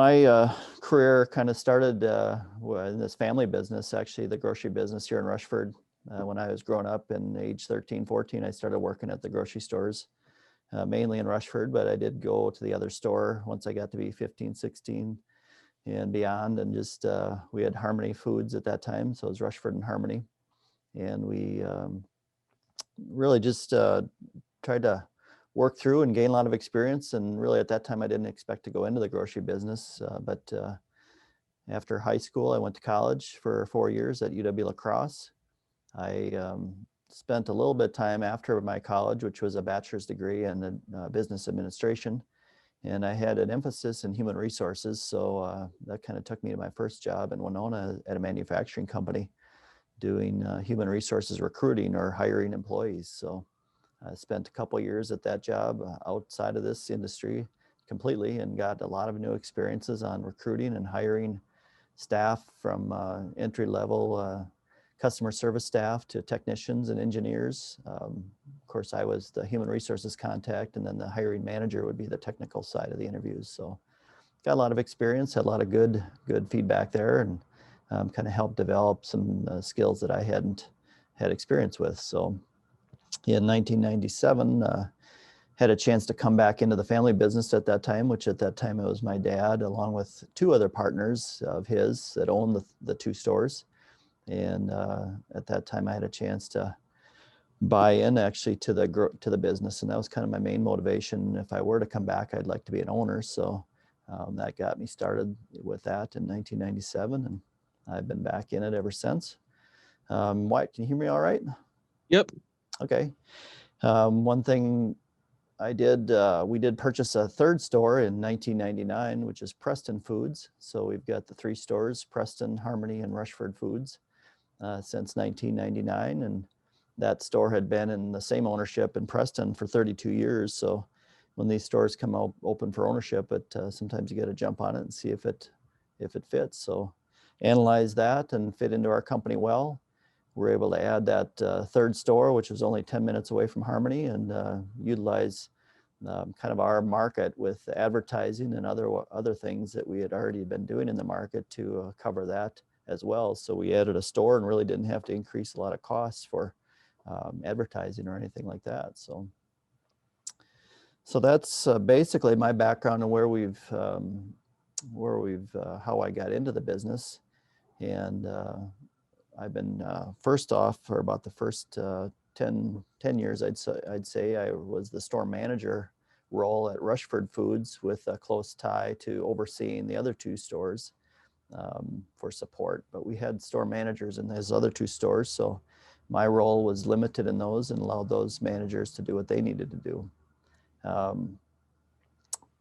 My career kind of started in this family business, actually the grocery business here in Rushford. When I was growing up in age 13, 14, I started working at the grocery stores, mainly in Rushford, but I did go to the other store once I got to be 15, 16 and beyond. And just, we had Harmony Foods at that time. So it was Rushford and Harmony. And we really just tried to work through and gain a lot of experience. And really at that time, I didn't expect to go into the grocery business, but after high school, I went to college for 4 years at UW-La Crosse. I spent a little bit of time after my college, which was a bachelor's degree in business administration. And I had an emphasis in human resources. So that kind of took me to my first job in Winona at a manufacturing company doing human resources recruiting or hiring employees. So I spent a couple of years at that job outside of this industry completely and got a lot of new experiences on recruiting and hiring staff from entry-level customer service staff to technicians and engineers. Of course, I was the human resources contact, and then the hiring manager would be the technical side of the interviews. So got a lot of experience, had a lot of good feedback there, and kind of helped develop some skills that I hadn't had experience with. So in 1997, had a chance to come back into the family business at that time, which at that time it was my dad, along with two other partners of his that owned the two stores. And at that time, I had a chance to buy in actually to the business, and that was kind of my main motivation. If I were to come back, I'd like to be an owner. So that got me started with that in 1997, and I've been back in it ever since. Wyatt, can you hear me all right? Yep. Okay. One thing I did, we did purchase a third store in 1999, which is Preston Foods. So we've got the three stores, Preston, Harmony, and Rushford Foods, since 1999. And that store had been in the same ownership in Preston for 32 years. So when these stores come out open for ownership, sometimes you get to jump on it and see if it fits. So analyze that and fit into our company well. We're able to add that third store, which was only 10 minutes away from Harmony, and utilize kind of our market with advertising and other things that we had already been doing in the market to cover that as well. So we added a store and really didn't have to increase a lot of costs for advertising or anything like that. So that's basically my background and how I got into the business. And I've been first off for about the first 10 years, I'd say I was the store manager role at Rushford Foods with a close tie to overseeing the other two stores for support. But we had store managers in those other two stores, so my role was limited in those and allowed those managers to do what they needed to do.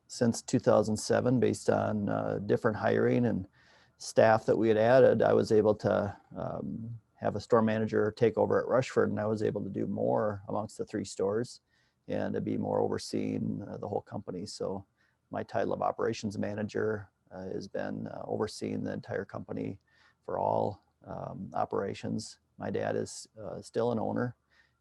Since 2007, based on different hiring and staff that we had added, I was able to have a store manager take over at Rushford, and I was able to do more amongst the three stores and to be more overseeing the whole company. So my title of operations manager has been overseeing the entire company for all operations. My dad is still an owner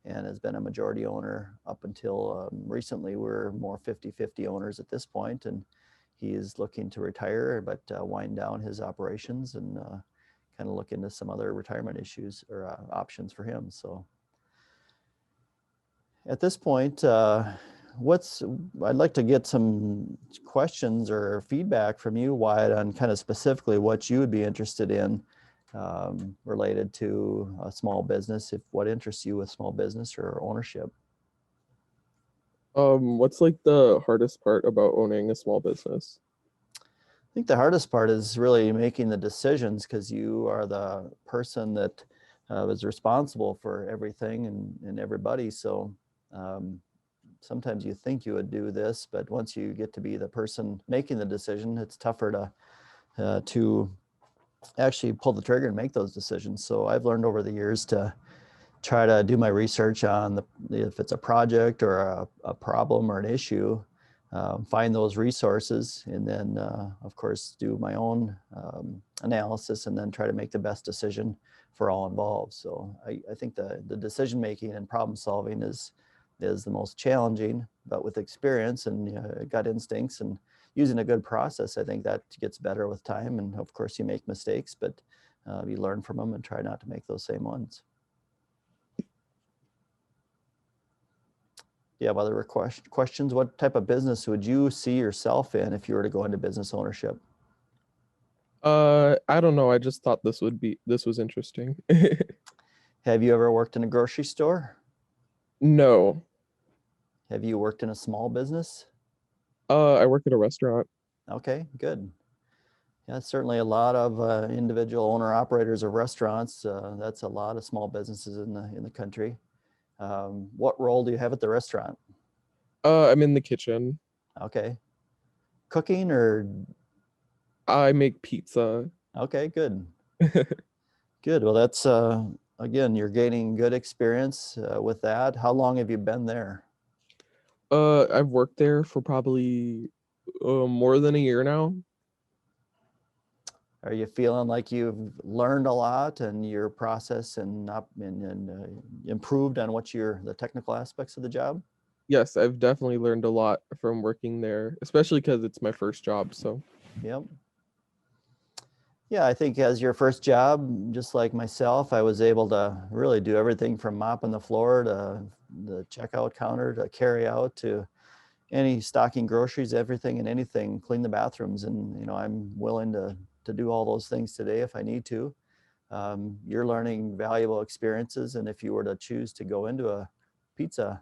and has been a majority owner up until recently. We're more 50-50 owners at this point, and he is looking to retire, but wind down his operations and kind of look into some other retirement issues or options for him. So at this point, I'd like to get some questions or feedback from you, Wyatt, on kind of specifically what you would be interested in related to a small business, what interests you with small business or ownership. What's like the hardest part about owning a small business? I think the hardest part is really making the decisions, because you are the person that is responsible for everything and everybody. So sometimes you think you would do this, but once you get to be the person making the decision, it's tougher to actually pull the trigger and make those decisions. So I've learned over the years to try to do my research on if it's a project or a problem or an issue, find those resources, and then of course do my own analysis and then try to make the best decision for all involved. So I think the decision making and problem solving is the most challenging, but with experience and gut instincts and using a good process, I think that gets better with time. And of course, you make mistakes, but you learn from them and try not to make those same ones. Do you have other questions? What type of business would you see yourself in if you were to go into business ownership? I don't know. I just thought this was interesting. Have you ever worked in a grocery store? No. Have you worked in a small business? I work at a restaurant. Okay, good. Yeah, certainly a lot of individual owner operators of restaurants. That's a lot of small businesses in the country. What role do you have at the restaurant? I'm in the kitchen. Okay, cooking or I make pizza. okay, good, good. Well, that's again, you're gaining good experience with that. How long have you been there? I've worked there for probably more than a year now. Are you feeling like you've learned a lot and your process and improved on the technical aspects of the job? Yes, I've definitely learned a lot from working there, especially because it's my first job. So, Yep. Yeah, I think as your first job, just like myself, I was able to really do everything from mopping the floor to the checkout counter to carry out to any stocking groceries, everything and anything, clean the bathrooms. And, I'm willing to do all those things today if I need to. You're learning valuable experiences. And if you were to choose to go into a pizza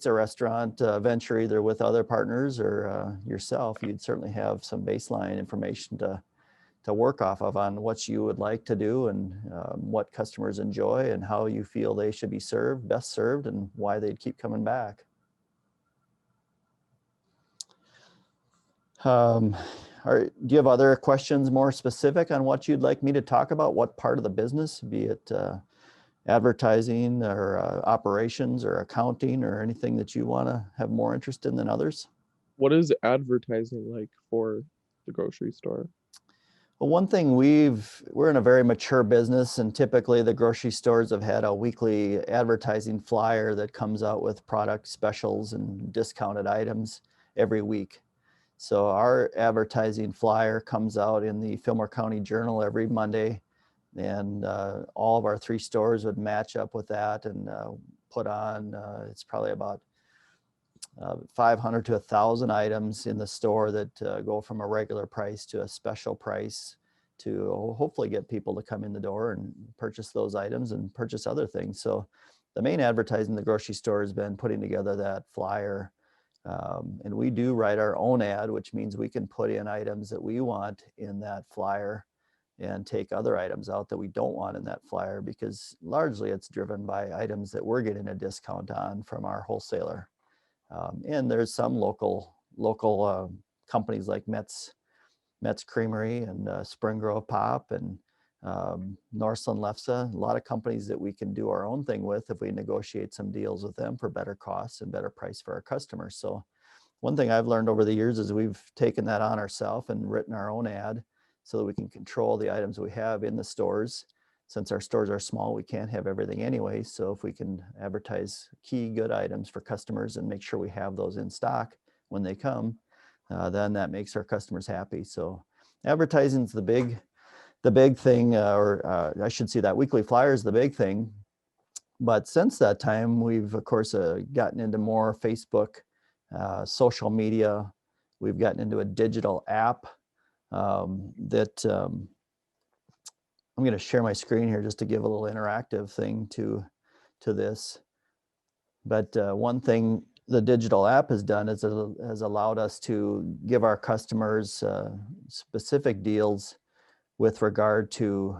restaurant venture, either with other partners or yourself, you'd certainly have some baseline information to work off of on what you would like to do and what customers enjoy and how you feel they should be best served, and why they'd keep coming back. Do you have other questions more specific on what you'd like me to talk about? What part of the business, be it advertising or operations or accounting or anything that you want to have more interest in than others? what is advertising like for the grocery store? Well, one thing we're in a very mature business, and typically the grocery stores have had a weekly advertising flyer that comes out with product specials and discounted items every week. So our advertising flyer comes out in the Fillmore County Journal every Monday, and all of our 3 stores would match up with that and put on, it's probably about 500 to 1,000 items in the store that go from a regular price to a special price to hopefully get people to come in the door and purchase those items and purchase other things. So the main advertising in the grocery store has been putting together that flyer. And we do write our own ad, which means we can put in items that we want in that flyer and take other items out that we don't want in that flyer, because largely it's driven by items that we're getting a discount on from our wholesaler. And there's some local companies like Metz Creamery and Spring Grove Pop and Northland Lefse, a lot of companies that we can do our own thing with if we negotiate some deals with them for better costs and better price for our customers. So one thing I've learned over the years is we've taken that on ourselves and written our own ad so that we can control the items we have in the stores. Since our stores are small, we can't have everything anyway. So if we can advertise key good items for customers and make sure we have those in stock when they come, then that makes our customers happy. So advertising is the big thing, or I should say that weekly flyer is the big thing. But since that time, we've of course gotten into more Facebook, social media. We've gotten into a digital app that I'm going to share my screen here just to give a little interactive thing to this. But one thing the digital app has done is it has allowed us to give our customers specific deals with regard to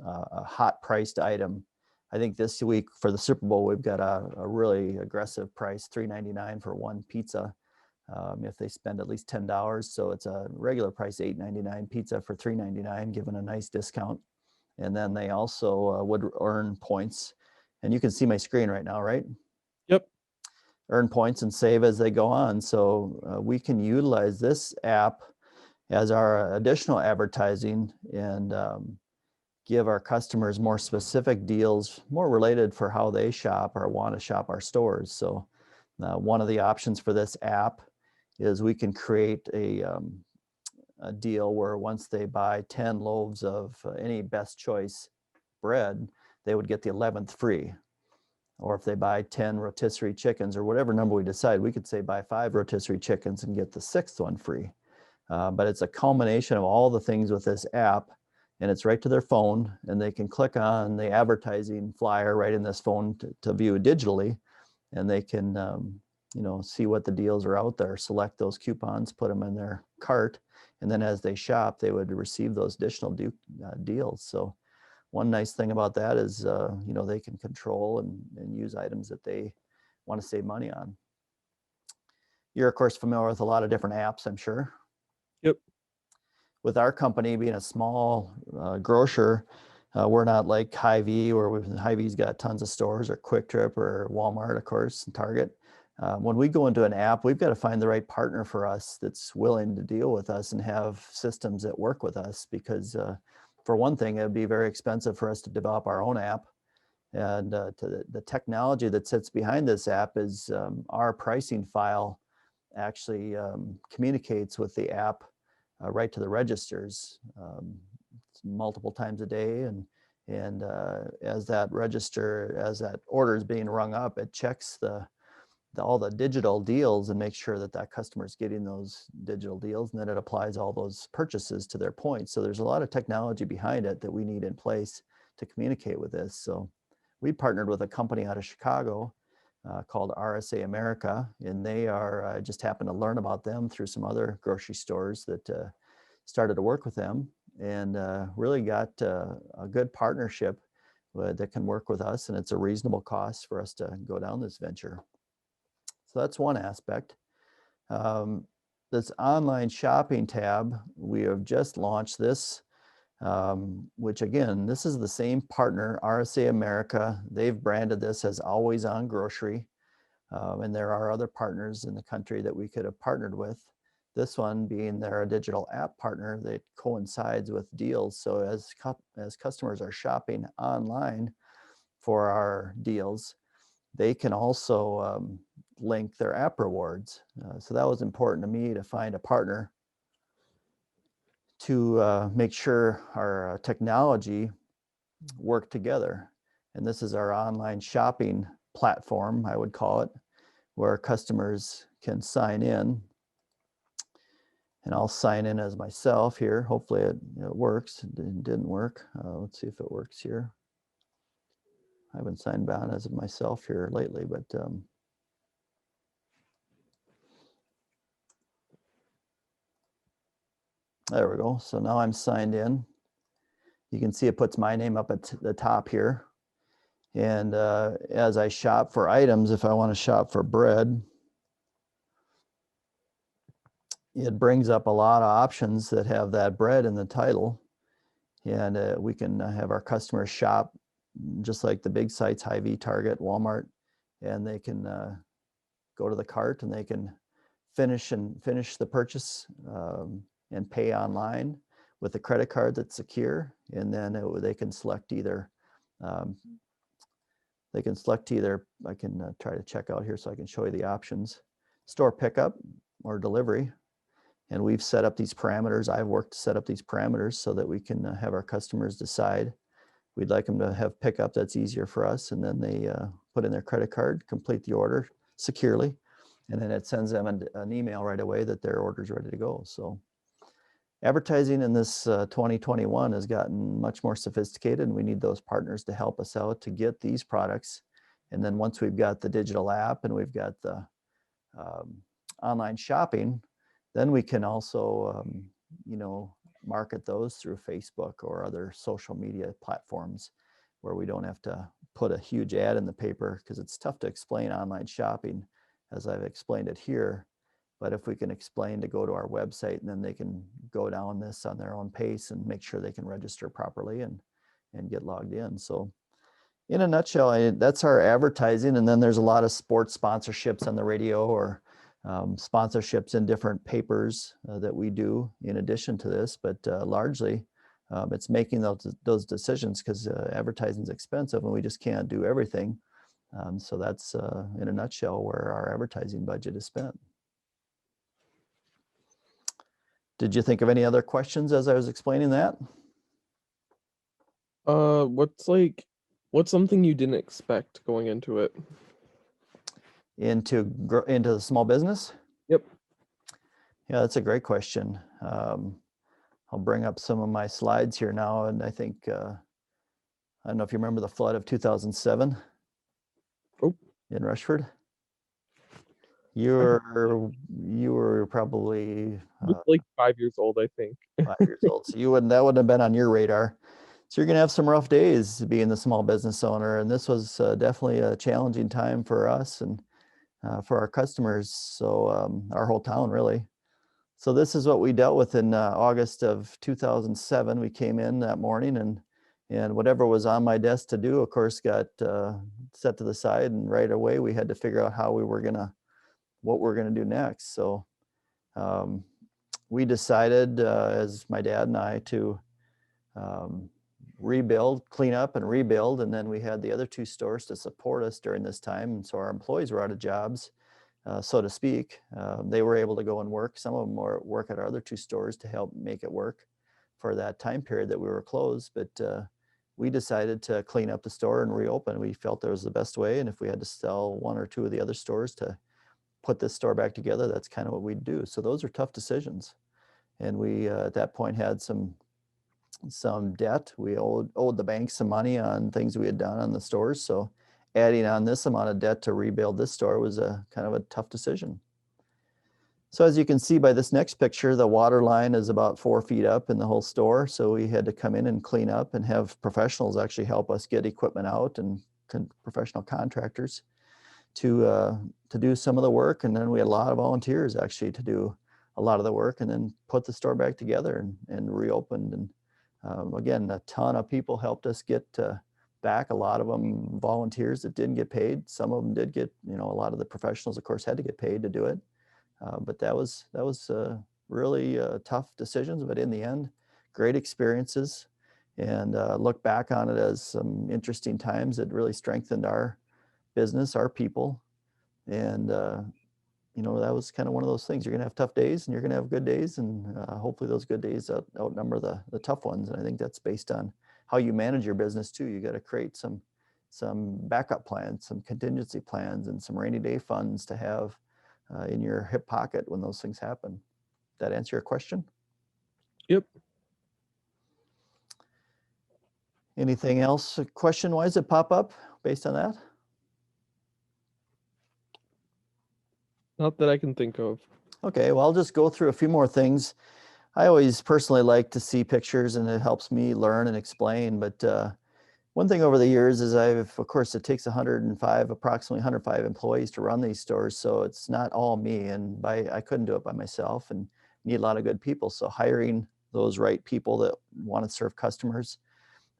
a hot priced item. I think this week for the Super Bowl, we've got a really aggressive price, $3.99 for one pizza. If they spend at least $10. So it's a regular price, $8.99 pizza for $3.99, given a nice discount. And then they also would earn points. And you can see my screen right now, right? Yep. Earn points and save as they go on. So we can utilize this app as our additional advertising and give our customers more specific deals, more related for how they shop or want to shop our stores. So one of the options for this app is we can create a deal where once they buy 10 loaves of any best choice bread, they would get the 11th free. Or if they buy 10 rotisserie chickens or whatever number we decide, we could say buy 5 rotisserie chickens and get the 6th one free. But it's a culmination of all the things with this app, and it's right to their phone, and they can click on the advertising flyer right in this phone to view digitally, and they can see what the deals are out there, select those coupons, put them in their cart, and then as they shop, they would receive those additional deals. So one nice thing about that is, they can control and use items that they want to save money on. You're, of course, familiar with a lot of different apps, I'm sure. Yep. With our company being a small grocer, we're not like Hy-Vee, where Hy-Vee's got tons of stores, or Quick Trip, or Walmart, of course, and Target. When we go into an app, we've got to find the right partner for us that's willing to deal with us and have systems that work with us, because for one thing, it'd be very expensive for us to develop our own app. And the technology that sits behind this app is our pricing file actually communicates with the app right to the registers multiple times a day. And as that order is being rung up, it checks all the digital deals and makes sure that customer is getting those digital deals, and then it applies all those purchases to their points. So there's a lot of technology behind it that we need in place to communicate with this. So we partnered with a company out of Chicago called RSA America, and they are, I just happened to learn about them through some other grocery stores that started to work with them, and really got a good partnership that can work with us, and it's a reasonable cost for us to go down this venture. So that's one aspect. This online shopping tab, we have just launched this, which again, this is the same partner, RSA America. They've branded this as Always On Grocery. And there are other partners in the country that we could have partnered with. This one being their digital app partner that coincides with deals. So as customers are shopping online for our deals, they can also link their app rewards. So that was important to me, to find a partner to make sure our technology worked together. And this is our online shopping platform, I would call it, where customers can sign in. And I'll sign in as myself here. Hopefully it works. It didn't work. Let's see if it works here. I haven't signed on as myself here lately, but there we go. So now I'm signed in. You can see it puts my name up at the top here. And as I shop for items, if I want to shop for bread, it brings up a lot of options that have that bread in the title. And we can have our customers shop just like the big sites, Hy-Vee, Target, Walmart, and they can go to the cart and they can finish the purchase and pay online with a credit card that's secure. And then they can select either, I can try to check out here so I can show you the options. Store pickup or delivery. And we've set up these parameters. I've worked to set up these parameters so that we can have our customers decide. We'd like them to have pickup that's easier for us. And then they put in their credit card, complete the order securely. And then it sends them an email right away that their order's ready to go. So advertising in this 2021 has gotten much more sophisticated, and we need those partners to help us out to get these products. And then once we've got the digital app and we've got the online shopping, then we can also, market those through Facebook or other social media platforms where we don't have to put a huge ad in the paper, because it's tough to explain online shopping as I've explained it here. But if we can explain to go to our website, and then they can go down this on their own pace and make sure they can register properly and get logged in. So in a nutshell, that's our advertising. And then there's a lot of sports sponsorships on the radio, or sponsorships in different papers that we do in addition to this. But largely, it's making those decisions, because advertising is expensive and we just can't do everything. So that's in a nutshell where our advertising budget is spent. Did you think of any other questions as I was explaining that? What's something you didn't expect going into it? Into the small business? Yep. Yeah, that's a great question. I'll bring up some of my slides here now, and I think I don't know if you remember the flood of 2007 Oh, in Rushford. I You were probably was like 5 years old, I think. 5 years old, so that wouldn't have been on your radar. So you're going to have some rough days being the small business owner, and this was definitely a challenging time for us and for our customers. So our whole town really. So this is what we dealt with in August of 2007. We came in that morning, and whatever was on my desk to do, of course, got set to the side. And right away, we had to figure out what we're gonna do next. So um, we decided, as my dad and I, to um, rebuild, clean up, and rebuild. And then we had the other two stores to support us during this time. And so our employees were out of jobs, so to speak. They were able to go and work. Some of them were work at our other two stores to help make it work for that time period that we were closed. But we decided to clean up the store and reopen. We felt that was the best way. And if we had to sell one or two of the other stores to put this store back together, that's kind of what we'd do. So those are tough decisions. And we, at that point, had some debt. We owed the bank some money on things we had done on the stores. So adding on this amount of debt to rebuild this store was a kind of a tough decision. So as you can see by this next picture, the water line is about 4 feet up in the whole store. So we had to come in and clean up and have professionals actually help us get equipment out, and professional contractors to do some of the work. And then we had a lot of volunteers actually to do a lot of the work, and then put the store back together and reopened. And again, a ton of people helped us get back. A lot of them volunteers that didn't get paid. Some of them did get, a lot of the professionals, of course, had to get paid to do it. But that was really tough decisions. But in the end, great experiences, and look back on it as some interesting times that really strengthened our business, our people. And that was kind of one of those things. You're gonna have tough days and you're gonna have good days, and hopefully those good days outnumber the tough ones. And I think that's based on how you manage your business too. You got to create some backup plans, some contingency plans, and some rainy day funds to have in your hip pocket when those things happen. That answer your question? Yep. Anything else question wise that pop up based on that? Not that I can think of. Okay, well, I'll just go through a few more things. I always personally like to see pictures, and it helps me learn and explain. But one thing over the years is of course, it takes approximately 105 employees to run these stores. So it's not all me, and I couldn't do it by myself, and need a lot of good people. So hiring those right people that want to serve customers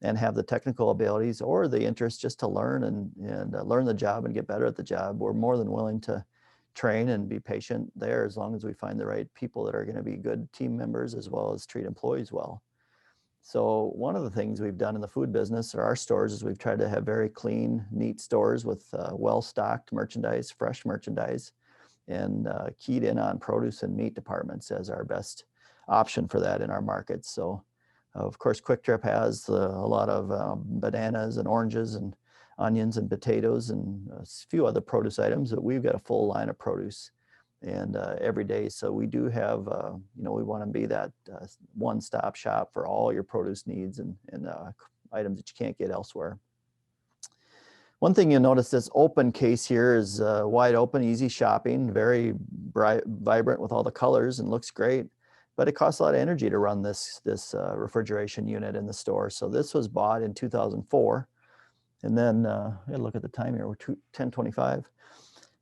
and have the technical abilities or the interest just to learn and learn the job and get better at the job, we're more than willing to train and be patient there, as long as we find the right people that are going to be good team members as well as treat employees well. So one of the things we've done in the food business or our stores is we've tried to have very clean, neat stores with well-stocked merchandise, fresh merchandise, and keyed in on produce and meat departments as our best option for that in our markets. So of course, Quick Trip has a lot of bananas and oranges and onions and potatoes and a few other produce items, but we've got a full line of produce and every day. So we do have, we want to be that one-stop shop for all your produce needs and items that you can't get elsewhere. One thing you'll notice, this open case here is wide open, easy shopping, very bright, vibrant with all the colors, and looks great. But it costs a lot of energy to run this refrigeration unit in the store. So this was bought in 2004. And then, look at the time here, we're 10:25.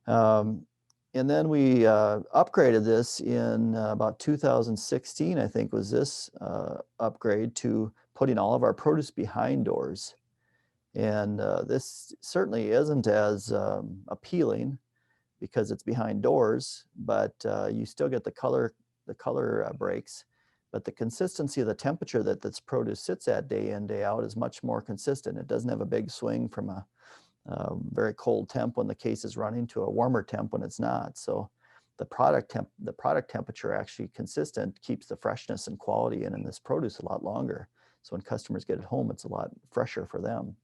And then we upgraded this in about 2016, I think was this upgrade, to putting all of our produce behind doors. And this certainly isn't as appealing because it's behind doors, but you still get the color breaks. But the consistency of the temperature that this produce sits at day in, day out is much more consistent. It doesn't have a big swing from a very cold temp when the case is running to a warmer temp when it's not. So the product temperature actually consistent keeps the freshness and quality in this produce a lot longer. So when customers get it home, it's a lot fresher for them.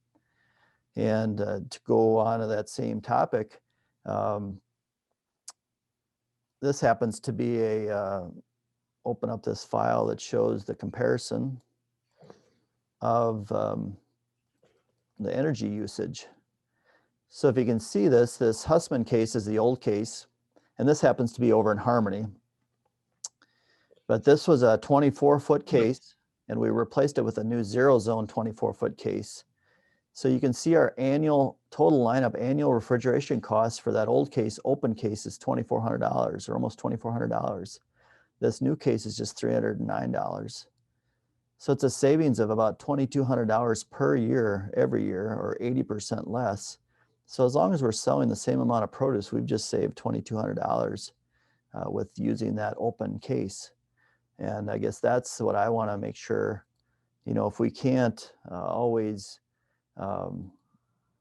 And to go on to that same topic, this happens to be open up this file that shows the comparison of the energy usage. So if you can see this Hussman case is the old case, and this happens to be over in Harmony. But this was a 24-foot case, and we replaced it with a new zero zone 24-foot case. So you can see our annual total lineup, annual refrigeration costs for that old case, open case, is $2,400 or almost $2,400. This new case is just $309. So it's a savings of about $2,200 per year, every year, or 80% less. So as long as we're selling the same amount of produce, we've just saved $2,200 with using that open case. And I guess that's what I want to make sure, if we can't always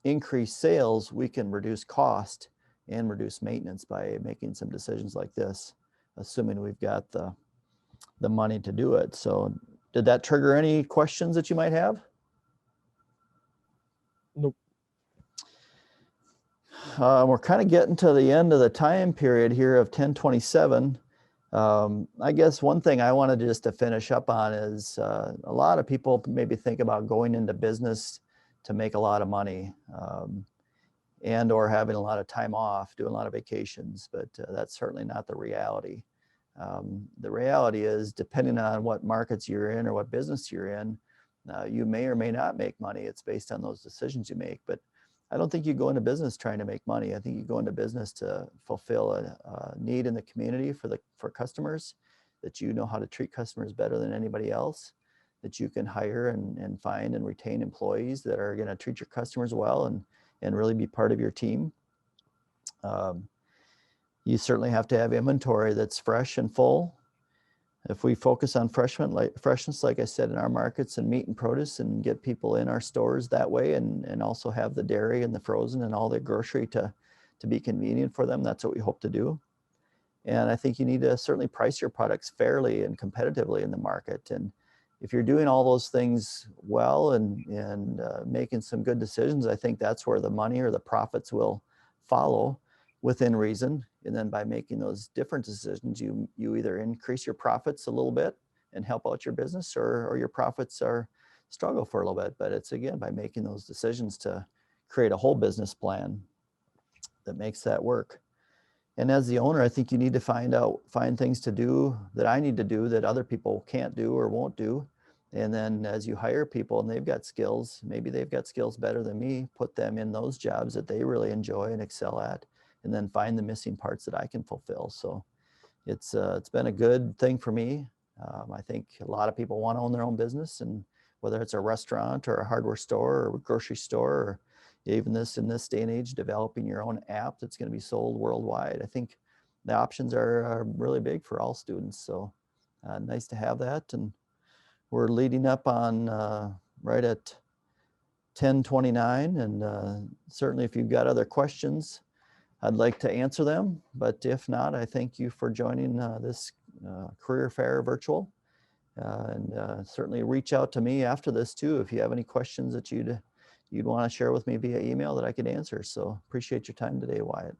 increase sales, we can reduce cost and reduce maintenance by making some decisions like this, assuming we've got the money to do it. So did that trigger any questions that you might have? Nope. We're kind of getting to the end of the time period here of 1027. I guess one thing I wanted just to finish up on is a lot of people maybe think about going into business to make a lot of money and or having a lot of time off, doing a lot of vacations, but that's certainly not the reality. The reality is, depending on what markets you're in or what business you're in, you may or may not make money. It's based on those decisions you make. But I don't think you go into business trying to make money. I think you go into business to fulfill a need in the community for customers, that you know how to treat customers better than anybody else, that you can hire and find and retain employees that are going to treat your customers well and really be part of your team. You certainly have to have inventory that's fresh and full. If we focus on freshness, like I said, in our markets and meat and produce, and get people in our stores that way, and also have the dairy and the frozen and all the grocery to be convenient for them, that's what we hope to do. And I think you need to certainly price your products fairly and competitively in the market. And if you're doing all those things well and making some good decisions, I think that's where the money or the profits will follow within reason. And then by making those different decisions, you either increase your profits a little bit and help out your business, or your profits are struggle for a little bit. But it's, again, by making those decisions to create a whole business plan that makes that work. And as the owner, I think you need to find things to do that I need to do that other people can't do or won't do. And then as you hire people and they've got skills, maybe they've got skills better than me, put them in those jobs that they really enjoy and excel at, and then find the missing parts that I can fulfill. So it's been a good thing for me. I think a lot of people want to own their own business, and whether it's a restaurant or a hardware store or a grocery store, or even in this day and age, developing your own app that's going to be sold worldwide. I think the options are really big for all students. So nice to have that. And we're leading up on right at 10:29. And certainly if you've got other questions, I'd like to answer them. But if not, I thank you for joining this career fair virtual. And certainly reach out to me after this too if you have any questions that you'd want to share with me via email that I could answer. So appreciate your time today, Wyatt.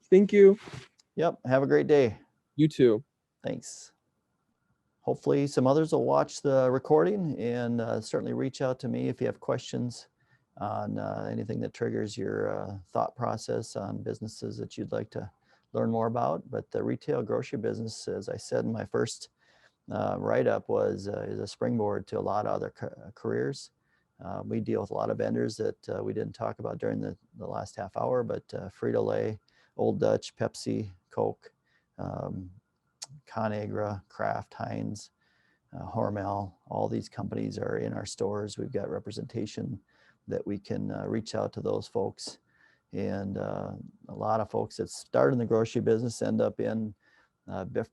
Thank you. Yep. Have a great day. You too. Thanks. Hopefully some others will watch the recording, and certainly reach out to me if you have questions on anything that triggers your thought process on businesses that you'd like to learn more about. But the retail grocery business, as I said in my first write-up, is a springboard to a lot of other careers. We deal with a lot of vendors that we didn't talk about during the last half hour, but Frito-Lay, Old Dutch, Pepsi, Coke, ConAgra, Kraft, Heinz, Hormel, all these companies are in our stores. We've got representation that we can reach out to those folks. And a lot of folks that start in the grocery business end up in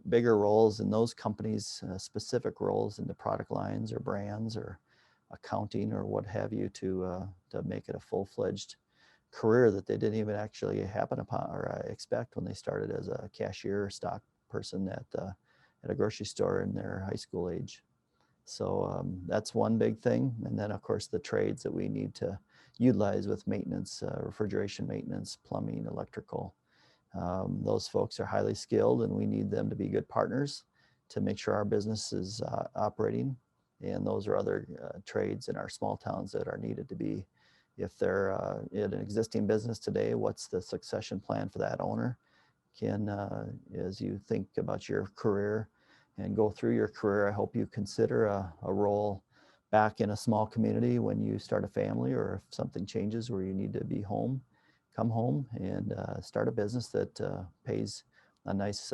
bigger roles in those companies, specific roles in the product lines or brands or accounting or what have you, to make it a full-fledged career that they didn't even actually happen upon or expect when they started as a cashier or stock person at a grocery store in their high school age. So that's one big thing. And then of course the trades that we need to utilize with maintenance, refrigeration maintenance, plumbing, electrical. Those folks are highly skilled and we need them to be good partners to make sure our business is operating. And those are other trades in our small towns that are needed to be, if they're in an existing business today, what's the succession plan for that owner? Can, as you think about your career and go through your career, I hope you consider a role back in a small community when you start a family, or if something changes where you need to be home, come home and start a business that pays a nice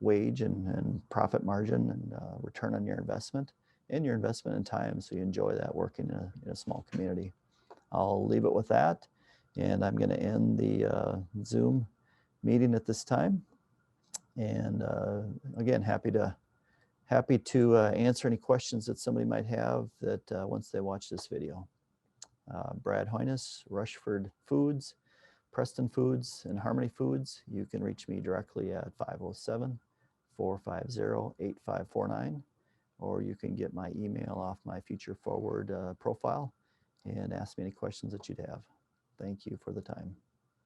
wage and profit margin and return on your investment and your investment in time, so you enjoy that working in a small community. I'll leave it with that, and I'm going to end the Zoom meeting at this time. And again, happy to answer any questions that somebody might have that once they watch this video. Brad Hoiness, Rushford Foods, Preston Foods, and Harmony Foods. You can reach me directly at 507-450-8549, or you can get my email off my Future Forward profile and ask me any questions that you'd have. Thank you for the time.